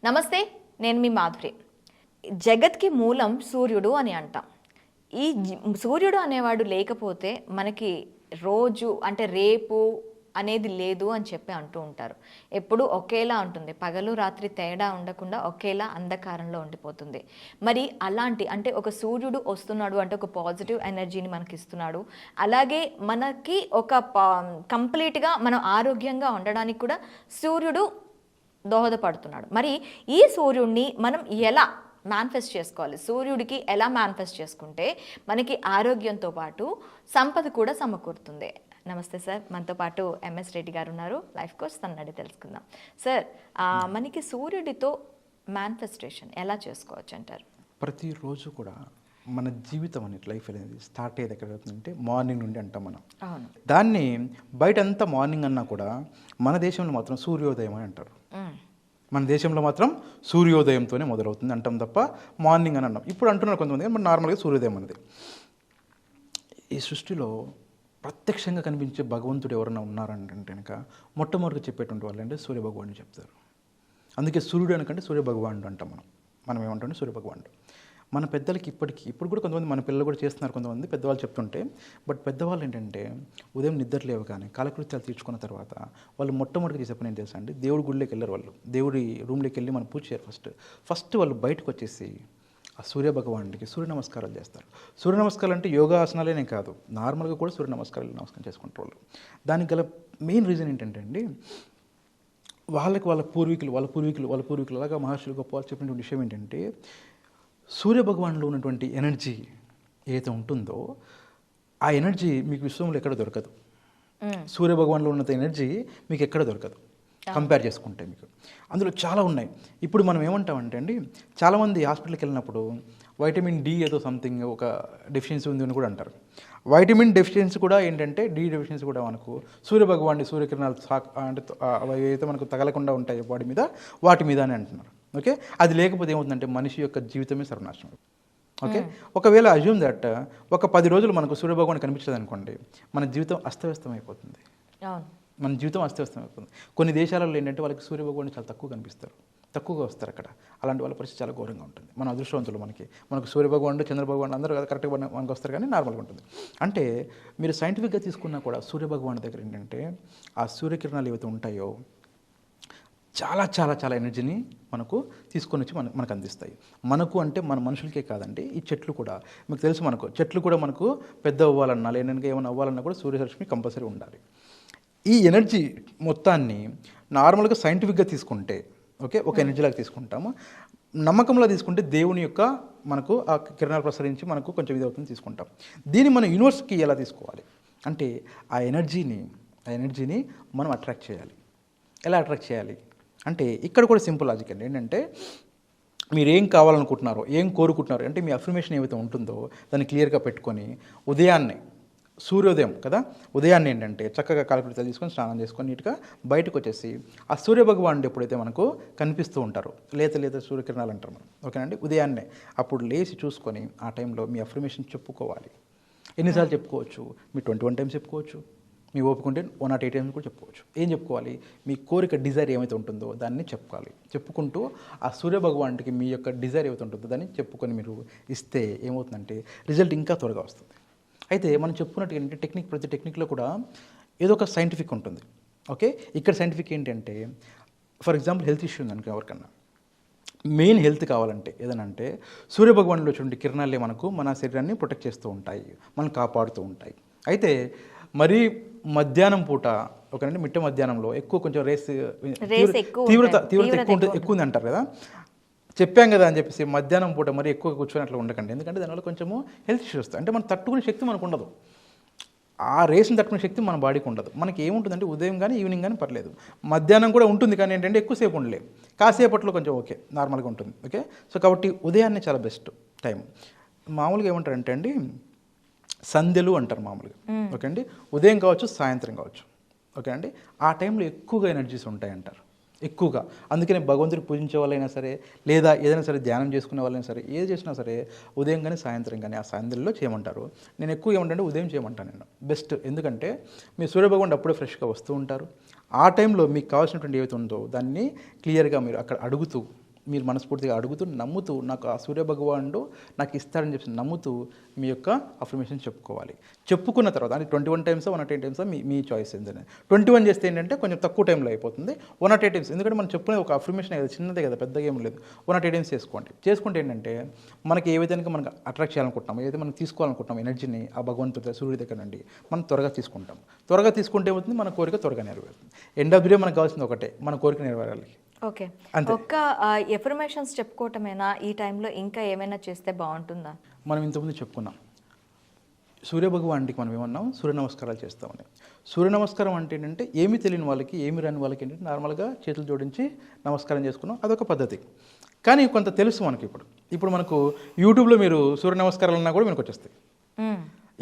నమస్తే, నేను మీ మాధురి. జగత్కి మూలం సూర్యుడు అని అంటాం. ఈ సూర్యుడు అనేవాడు లేకపోతే మనకి రోజు అంటే రేపు అనేది లేదు అని చెప్పి అంటూ ఉంటారు. ఎప్పుడు ఒకేలా ఉంటుంది, పగలు రాత్రి తేడా ఉండకుండా ఒకేలా అంధకారంలో ఉండిపోతుంది. మరి అలాంటి అంటే ఒక సూర్యుడు వస్తున్నాడు అంటే ఒక పాజిటివ్ ఎనర్జీని మనకి ఇస్తున్నాడు. అలాగే మనకి ఒక కంప్లీట్గా మనం ఆరోగ్యంగా ఉండడానికి కూడా సూర్యుడు దోహదపడుతున్నాడు. మరి ఈ సూర్యుడిని మనం ఎలా మేనిఫెస్ట్ చేసుకోవాలి? సూర్యుడికి ఎలా మేనిఫెస్ట్ చేసుకుంటే మనకి ఆరోగ్యంతో పాటు సంపద కూడా సమకూరుతుంది? నమస్తే సార్, మనతో పాటు ఎంఎస్ రెడ్డి గారు ఉన్నారు, లైఫ్ కోచ్. తనని అడిగి తెలుసుకుందాం. సార్, మనకి సూర్యుడితో మేనిఫెస్టేషన్ ఎలా చేసుకోవచ్చు అంటారు? ప్రతిరోజు కూడా మన జీవితం అనేది లైఫ్ అనేది స్టార్ట్ అయ్యేది ఎక్కడ అవుతుందంటే మార్నింగ్ నుండి అంటాం మనం. దాన్ని బయట అంతా మార్నింగ్ అన్నా కూడా మన దేశంలో మాత్రం సూర్యోదయం అని అంటారు. మన దేశంలో మాత్రం సూర్యోదయంతోనే మొదలవుతుంది అంటాం తప్ప మార్నింగ్ అని అన్నాం. ఇప్పుడు అంటున్నారు కొంతమంది, మన నార్మల్గా సూర్యోదయం అనేది. ఈ సృష్టిలో ప్రత్యక్షంగా కనిపించే భగవంతుడు ఎవరైనా ఉన్నారంటే కనుక మొట్టమొదటిగా చెప్పేటువంటి వాళ్ళు అంటే సూర్య భగవానుడు చెప్తారు. అందుకే సూర్యుడు అనకంటే సూర్య భగవానుడు అంటాం మనం ఏమంటాం సూర్య భగవానుడు. మన పెద్దలకి ఇప్పుడు కూడా కొంతమంది మన పిల్లలు కూడా చేస్తున్నారు, కొంతమంది పెద్దవాళ్ళు చెప్తుంటే. బట్ పెద్దవాళ్ళు ఏంటంటే ఉదయం నిద్ర లేవగానే కాలకృత్యాలు తీర్చుకున్న తర్వాత వాళ్ళు మొట్టమొదటిగా చేసే పని ఏం తెలుసా అండి? దేవుడి గుడిలోకి వెళ్ళారు. వాళ్ళు దేవుడి రూమ్లోకి వెళ్ళి మనం పూజ చేయరు. ఫస్ట్ వాళ్ళు బయటకు వచ్చేసి ఆ సూర్య భగవానుడికి సూర్య నమస్కారాలు చేస్తారు. సూర్య నమస్కారాలు అంటే యోగాసనాలేనే కాదు, నార్మల్గా కూడా సూర్య నమస్కారం చేసుకుంటారు వాళ్ళు. దానికి గల మెయిన్ రీజన్ ఏంటంటే అండి, వాళ్ళ పూర్వీకులు అలాగా మహర్షులు గొప్ప వాళ్ళు చెప్పినటువంటి విషయం ఏంటంటే, సూర్య భగవానులో ఉన్నటువంటి ఎనర్జీ ఏదైతే ఉంటుందో ఆ ఎనర్జీ మీకు విశ్వంలో ఎక్కడ దొరకదు. సూర్య భగవానులో ఉన్నంత ఎనర్జీ మీకు ఎక్కడ దొరకదు కంపేర్ చేసుకుంటే. మీకు అందులో చాలా ఉన్నాయి. ఇప్పుడు మనం ఏమంటామంటే అండి, చాలామంది హాస్పిటల్కి వెళ్ళినప్పుడు వైటమిన్ డి ఏదో సంథింగ్ ఒక డెఫిషియన్సీ ఉంది అని కూడా అంటారు. వైటమిన్ డెఫిషియన్సీ కూడా ఏంటంటే డి డెఫిషియన్సీ కూడా మనకు సూర్య భగవాన్ని సూర్యకిరణాలు అంటే ఏవైతే మనకు తగలకుండా ఉంటాయో బాడీ మీద, వాటి మీద అని అంటున్నారు. ఓకే, అది లేకపోతే ఏమవుతుందంటే మనిషి యొక్క జీవితమే సర్వనాశనం. ఓకే, ఒకవేళ అజ్యూమ్ దట్ ఒక 10 రోజులు మనకు సూర్యభగవాన్ కనిపించదు అనుకోండి, మన జీవితం అస్తవ్యస్తం అయిపోతుంది. కొన్ని దేశాలలో ఏంటంటే వాళ్ళకి సూర్యభగవాన్ చాలా తక్కువగా వస్తారు అక్కడ. అలాంటి వాళ్ళ పరిస్థితి చాలా ఘోరంగా ఉంటుంది. మన అదృష్టవంతులు, మనకు సూర్యభగవానుడు చంద్రభగవానుడు అందరూ కరెక్ట్గా మనకు వస్తారు, కానీ నార్మల్గా ఉంటుంది. అంటే మీరు సైంటిఫిక్గా తీసుకున్నా కూడా సూర్యభగవాన్ దగ్గర ఏంటంటే ఆ సూర్యకిరణాలు ఏవైతే ఉంటాయో చాలా చాలా చాలా ఎనర్జీని మనకు తీసుకొని వచ్చి మనకు అందిస్తాయి. మనకు అంటే మన మనుషులకే కాదండి, ఈ చెట్లు కూడా మీకు తెలుసు, చెట్లు కూడా మనకు పెద్ద అవ్వాలన్నా లేదంటే ఏమైనా అవ్వాలన్నా కూడా సూర్యరశ్మి కంపల్సరీ ఉండాలి. ఈ ఎనర్జీ మొత్తాన్ని నార్మల్గా సైంటిఫిక్గా తీసుకుంటే ఓకే, ఒక ఎనర్జీలాగా తీసుకుంటాము. నమ్మకంలో తీసుకుంటే దేవుని యొక్క మనకు ఆ కిరణాలు ప్రసరించి మనకు కొంచెం ఇది అవుతుంది తీసుకుంటాం. దీన్ని మనం యూనివర్స్కి ఎలా తీసుకోవాలి అంటే ఆ ఎనర్జీని మనం అట్రాక్ట్ చేయాలి. ఎలా అట్రాక్ట్ చేయాలి అంటే ఇక్కడ కూడా సింపుల్ లాజిక్ అండి. ఏంటంటే మీరు ఏం కావాలనుకుంటున్నారో, ఏం కోరుకుంటున్నారో అంటే మీ అఫర్మేషన్ ఏవైతే ఉంటుందో దాన్ని క్లియర్గా పెట్టుకొని ఉదయాన్నే, సూర్యోదయం కదా, ఉదయాన్నే ఏంటంటే చక్కగా కాలకృత్యాలు తీసుకొని స్నానం చేసుకొని నీట్గా బయటకు వచ్చేసి ఆ సూర్యభగవానుడు ఎప్పుడైతే మనకు కనిపిస్తూ ఉంటారో, లేత సూర్యకిరణాలు అంటారు మనం, ఓకేనండి, ఉదయాన్నే అప్పుడు లేచి చూసుకొని ఆ టైంలో మీ అఫర్మేషన్ చెప్పుకోవాలి. ఎన్నిసార్లు చెప్పుకోవచ్చు? మీ 21 టైమ్స్ చెప్పుకోవచ్చు, మీ ఓపుకుంటే 108 టైమ్స్ కూడా చెప్పుకోవచ్చు. ఏం చెప్పుకోవాలి? మీ కోరిక డిజైర్ ఏమైతే ఉంటుందో దాన్ని చెప్పుకోవాలి. చెప్పుకుంటూ ఆ సూర్యభగవానుడికి మీ యొక్క డిజైర్ ఏమైతే ఉంటుందో దాన్ని చెప్పుకొని మీరు ఇస్తే ఏమవుతుందంటే రిజల్ట్ ఇంకా త్వరగా వస్తుంది. అయితే మనం చెప్పుకున్నట్టు ఏంటంటే ప్రతి టెక్నిక్లో కూడా ఏదో ఒక సైంటిఫిక్ ఉంటుంది. ఓకే, ఇక్కడ సైంటిఫిక్ ఏంటంటే ఫర్ ఎగ్జాంపుల్ హెల్త్ ఇష్యూ ఉంది అనుకో, ఎవరికన్నా మెయిన్ హెల్త్ కావాలంటే ఏదనంటే సూర్యభగవానులో వచ్చిన కిరణాలే మనకు మన శరీరాన్ని ప్రొటెక్ట్ చేస్తూ ఉంటాయి, మనం కాపాడుతూ ఉంటాయి. అయితే మరీ మధ్యాహ్నం పూట ఒకనంటే మిట్ట మధ్యాహ్నంలో ఎక్కువ కొంచెం తీవ్రత ఎక్కువ ఉంది అంటారు కదా, చెప్పాం కదా అని చెప్పేసి మధ్యాహ్నం పూట మరీ ఎక్కువ కూర్చొని ఉండకండి. ఎందుకంటే దానివల్ల కొంచెము హెల్త్ ఇష్యూస్ వస్తాయి. అంటే మనం తట్టుకునే శక్తి మనకు ఉండదు, ఆ రేస్ని తట్టుకునే శక్తి మన బాడీకి ఉండదు. మనకి ఏముంటుందంటే ఉదయం కానీ ఈవినింగ్ కానీ పర్లేదు, మధ్యాహ్నం కూడా ఉంటుంది, కానీ ఏంటంటే ఎక్కువసేపు ఉండలేదు, కాసేపట్లో కొంచెం ఓకే నార్మల్గా ఉంటుంది. ఓకే, సో కాబట్టి ఉదయాన్నే చాలా బెస్ట్ టైం. మామూలుగా ఏమంటారంటే అండి సంధ్యలు అంటారు మామూలుగా. ఓకే అండి, ఉదయం కావచ్చు సాయంత్రం కావచ్చు. ఓకే అండి, ఆ టైంలో ఎక్కువగా ఎనర్జీస్ ఉంటాయి అంటారు, ఎక్కువగా. అందుకనే భగవంతుడికి పూజించే వాళ్ళైనా సరే, లేదా ఏదైనా సరే ధ్యానం చేసుకునే వాళ్ళైనా సరే, ఏది చేసినా సరే ఉదయం కానీ సాయంత్రం కానీ ఆ సంధ్యల్లో చేయమంటారు. నేను ఎక్కువ ఏమంటే ఉదయం చేయమంటాను నేను బెస్ట్. ఎందుకంటే మీ సూర్యభగవానుడు అప్పుడే ఫ్రెష్గా వస్తూ ఉంటారు. ఆ టైంలో మీకు కావాల్సినటువంటి ఏవైతే ఉందో దాన్ని క్లియర్గా మీరు అక్కడ అడుగుతూ మీరు మనస్ఫూర్తిగా అడుగుతూ నమ్ముతూ నాకు ఆ సూర్య భగవానుడు నాకు ఇస్తాడని చెప్పి నమ్ముతూ మీ యొక్క అఫర్మేషన్ చెప్పుకోవాలి. చెప్పుకున్న తర్వాత అంటే 21 టైమ్స్ 108 టైమ్స్ మీ చాయిస్ ఏంటంటే 21 చేస్తే ఏంటంటే కొంచెం తక్కువ టైంలో అయిపోతుంది. 108 టైమ్స్ ఎందుకంటే మనం చెప్పుకునే ఒక అఫర్మేషన్ కదా, చిన్నదే కదా, పెద్దగా ఏం లేదు. 108 టైమ్స్ చేసుకుంటే ఏంటంటే మనకి ఏ విధంగా మనకు అట్రాక్ట్ చేయాలనుకుంటున్నాం, ఏదైతే మనం తీసుకోవాలనుకుంటున్నాం ఎనర్జీని ఆ భగవంతుడి సూర్యుడి దగ్గర నుండి మనం త్వరగా తీసుకుంటాం. త్వరగా తీసుకుంటే ఏమవుతుంది, మన కోరిక త్వరగా నెరవేరుతుంది. ఎండ్ ఆఫ్ ది డే మనకు కావాల్సింది ఒకటే, మన కోరిక నెరవేరాలి. ఓకే, ఒక్క ఎఫర్మేషన్స్ చెప్పుకోవటమేనా ఈ టైంలో ఇంకా ఏమైనా చేస్తే బాగుంటుందా? మనం ఇంతకుముందు చెప్పుకున్నాం సూర్యభగవానికి మనం ఏమన్నాం, సూర్య నమస్కారాలు చేస్తామని. సూర్య నమస్కారం అంటే ఏంటంటే ఏమీ తెలియని వాళ్ళకి, ఏమి రాని వాళ్ళకి ఏంటంటే నార్మల్గా చేతులు జోడించి నమస్కారం చేసుకున్నాం, అదొక పద్ధతి. కానీ కొంత తెలుసు మనకి. ఇప్పుడు మనకు యూట్యూబ్లో మీరు సూర్య నమస్కారాలు అన్నా కూడా మనకు వచ్చేస్తాయి.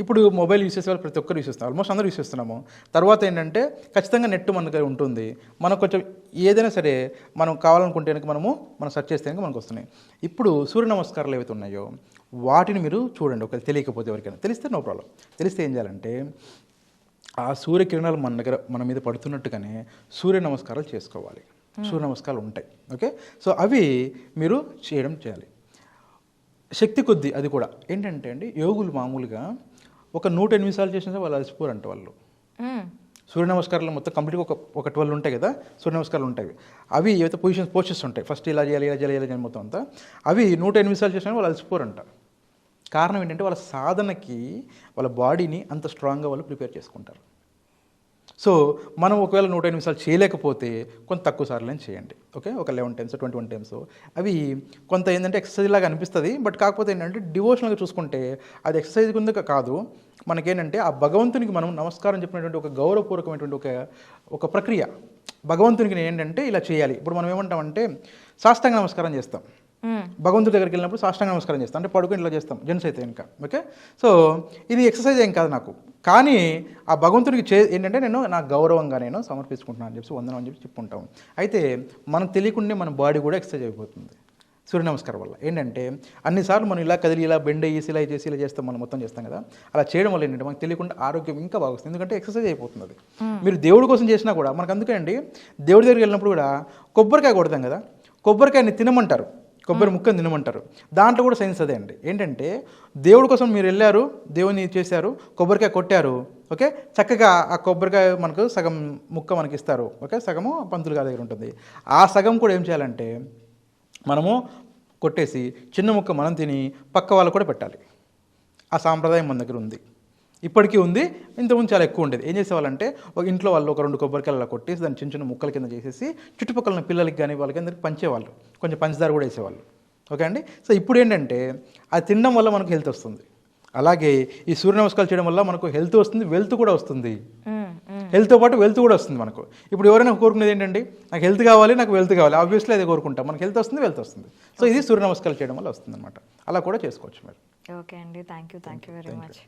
ఇప్పుడు మొబైల్ యూస్ చేసే వాళ్ళు ప్రతి ఒక్కరు యూస్ చేస్తాం, ఆల్మోస్ట్ అందరూ యూస్ చేస్తున్నాము. తర్వాత ఏంటంటే ఖచ్చితంగా నెట్ మన దగ్గర ఉంటుంది. మనకు కొంచెం ఏదైనా సరే మనం కావాలనుకుంటే మనం సెర్చ్ చేస్తే మనకు వస్తున్నాయి. ఇప్పుడు సూర్య నమస్కారాలు ఏవైతే ఉన్నాయో వాటిని మీరు చూడండి. ఒకవేళ తెలియకపోతే ఎవరికైనా, తెలిస్తే నో ప్రాబ్లం. తెలిస్తే ఏం చేయాలంటే ఆ సూర్యకిరణాలు మన మీద పడుతున్నట్టుగానే సూర్య నమస్కారాలు చేసుకోవాలి. సూర్య నమస్కారాలు ఉంటాయి. ఓకే, సో అవి మీరు చేయాలి శక్తి కొద్దీ. అది కూడా ఏంటంటే అండి, యోగులు మామూలుగా ఒక 108 నిమిషాలు చేసినా వాళ్ళు అలసిపోరంట. వాళ్ళు సూర్య నమస్కారాలు మొత్తం కంప్లీట్గా ఒక 12 ఉంటాయి కదా సూర్య నమస్కారాలు ఉంటాయి. అవి ఏవైతే పోస్టర్స్ ఉంటాయి, ఫస్ట్ ఇలా చేయాలి మొత్తం అంతా, అవి 108 నిమిషాలు చేసినా వాళ్ళు అలసిపోరంట. కారణం ఏంటంటే వాళ్ళ సాధనకి వాళ్ళ బాడీని అంత స్ట్రాంగ్గా వాళ్ళు ప్రిపేర్ చేసుకుంటారు. సో మనం ఒకవేళ 105 నిమిషాలు చేయలేకపోతే కొంత తక్కువ సార్లు చేయండి. ఓకే, ఒక 11 టైమ్స్ 21 టైమ్స్. అవి కొంత ఏంటంటే ఎక్సర్సైజ్ లాగా అనిపిస్తుంది. బట్ కాకపోతే ఏంటంటే డివోషనల్గా చూసుకుంటే అది ఎక్సర్సైజ్ కింద కాదు. మనకేంటంటే ఆ భగవంతునికి మనం నమస్కారం చెప్పినటువంటి ఒక గౌరవపూర్వకమైనటువంటి ఒక ప్రక్రియ. భగవంతునికి ఏంటంటే ఇలా చేయాలి. ఇప్పుడు మనం ఏమంటామంటే సాష్టాంగ నమస్కారం చేస్తాం. భగవంతుడి దగ్గరికి వెళ్ళినప్పుడు సాష్టాంగ నమస్కారం చేస్తాం, అంటే పడుకొని ఇలా చేస్తాం జెంట్స్ అయితే ఇంకా. ఓకే, సో ఇది ఎక్సర్సైజ్ ఏం కాదు నాకు, కానీ ఆ భగవంతుడికి ఏంటంటే నేను నా గౌరవంగా నేను సమర్పించుకుంటున్నాను అని చెప్పి వందనం అని చెప్పి చెప్పుకుంటాం. అయితే మనం తెలియకుండా మన బాడీ కూడా ఎక్సర్సైజ్ అయిపోతుంది సూర్య నమస్కారం వల్ల. ఏంటంటే అన్నిసార్లు మనం ఇలా కదిలి ఇలా బెండ్ అయ్యేసి ఇలా చేసి ఇలా చేస్తాం, మనం మొత్తం చేస్తాం కదా. అలా చేయడం వల్ల ఏంటంటే మనకు తెలియకుండా ఆరోగ్యం ఇంకా బాగా వస్తుంది, ఎందుకంటే ఎక్సర్సైజ్ అయిపోతుంది అది. మీరు దేవుడి కోసం చేసినా కూడా మనకు అందుకే అండి, దేవుడి దగ్గరికి వెళ్ళినప్పుడు కూడా కొబ్బరికాయ కొడతాం కదా, కొబ్బరికాయని తినమంటారు, కొబ్బరి ముక్కని తినమంటారు. దాంట్లో కూడా సైన్స్ అదే అండి. ఏంటంటే దేవుడి కోసం మీరు వెళ్ళారు, దేవుని చేశారు, కొబ్బరికాయ కొట్టారు. ఓకే, చక్కగా ఆ కొబ్బరికాయ మనకు సగం ముక్క మనకి ఇస్తారు. ఓకే, సగము పంతులు గారి దగ్గర ఉంటుంది. ఆ సగం కూడా ఏం చేయాలంటే మనము కొట్టేసి చిన్న ముక్క మనం తిని పక్క వాళ్ళకు కూడా పెట్టాలి. ఆ సాంప్రదాయం మన దగ్గర ఉంది, ఇప్పటికీ ఉంది. ఇంతకుముందు చాలా ఎక్కువ ఉండేది. ఏం చేసేవాళ్ళంటే ఒక ఇంట్లో వాళ్ళు ఒక 2 కొబ్బరికాయలు అలా కొట్టేసి దాన్ని చిన్న చిన్న ముక్కల కింద చేసేసి చుట్టుపక్కల పిల్లలకి కానీ వాళ్ళకి అందరికి పంచేవాళ్ళు, కొంచెం పంచదార కూడా వేసేవాళ్ళు. ఓకే అండి, సో ఇప్పుడు ఏంటంటే అది తినడం వల్ల మనకు హెల్త్ వస్తుంది. అలాగే ఈ సూర్య నమస్కారాలు చేయడం వల్ల మనకు హెల్త్ వస్తుంది, వెల్త్ కూడా వస్తుంది. హెల్త్తో పాటు వెల్త్ కూడా వస్తుంది మనకు. ఇప్పుడు ఎవరైనా కోరుకునేది ఏంటంటే నాకు హెల్త్ కావాలి, నాకు వెల్త్ కావాలి, ఆబ్వియస్లీ అదే కోరుకుంటాం. మనకు హెల్త్ వస్తుంది, వెల్త్ వస్తుంది. సో ఇది సూర్య నమస్కారాలు చేయడం వల్ల వస్తుంది అనమాట. అలా కూడా చేసుకోవచ్చు మీరు. ఓకే అండి, థ్యాంక్ యూ వెరీ మచ్.